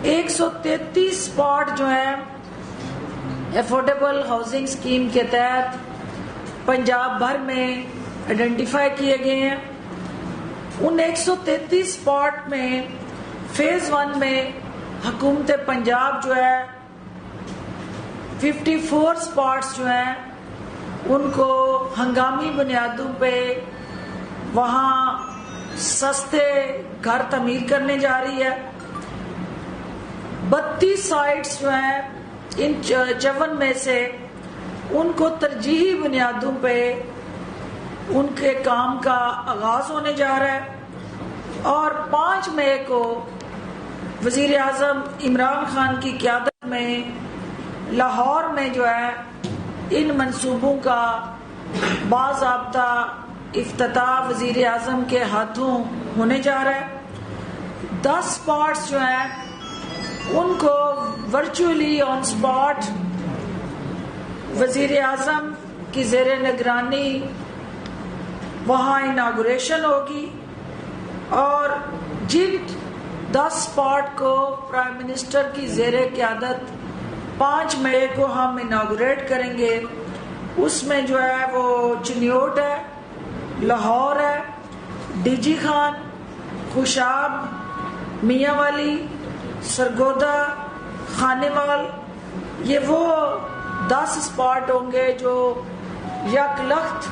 133 spot جو ہیں affordable housing scheme کے تحت پنجاب بھر میں آئیڈینٹیفائی کیے گئے ہیں. ان 133 اسپاٹ میں فیز 1 میں حکومت پنجاب جو ہے 54 اسپاٹس جو ہیں ان کو ہنگامی بنیادوں پہ وہاں سستے گھر تعمیر کرنے جا رہی ہے. 32 سائٹس جو ہیں ان 54 میں سے ان کو ترجیحی بنیادوں پہ ان کے کام کا آغاز ہونے جا رہا ہے. اور 5 مئی کو وزیر اعظم عمران خان کی قیادت میں لاہور میں جو ہے ان منصوبوں کا باضابطہ افتتاح وزیر اعظم کے ہاتھوں ہونے جا رہا ہے. 10 اسپاٹس جو ہیں ان کو ورچولی آن اسپاٹ وزیر اعظم کی زیر نگرانی وہاں اناگوریشن ہوگی. اور جن 10 اسپاٹ کو پرائم منسٹر کی زیر قیادت 5 مئی کو ہم اناگوریٹ کریں گے اس میں جو ہے وہ چنیوٹ ہے، لاہور ہے، ڈی جی خان، خوشاب، میاں والی، سرگودا، خانیوال. یہ وہ 10 اسپاٹ ہوں گے جو یک لخت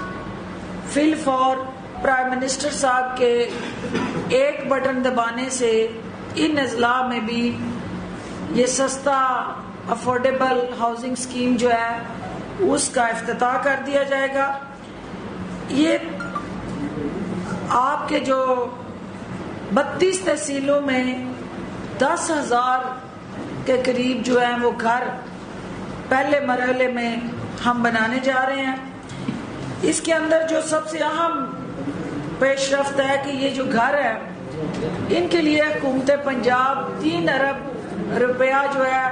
فل فور پرائم منسٹر صاحب کے ایک بٹن دبانے سے ان اضلاع میں بھی یہ سستا افورڈیبل ہاؤسنگ اسکیم جو ہے اس کا افتتاح کر دیا جائے گا. یہ آپ کے جو 32 تحصیلوں میں 10,000 کے قریب جو ہیں وہ گھر پہلے مرحلے میں ہم بنانے جا رہے ہیں. اس کے اندر جو سب سے اہم پیش رفت ہے کہ یہ جو گھر ہے ان کے لیے حکومت پنجاب 3 ارب روپیہ جو ہے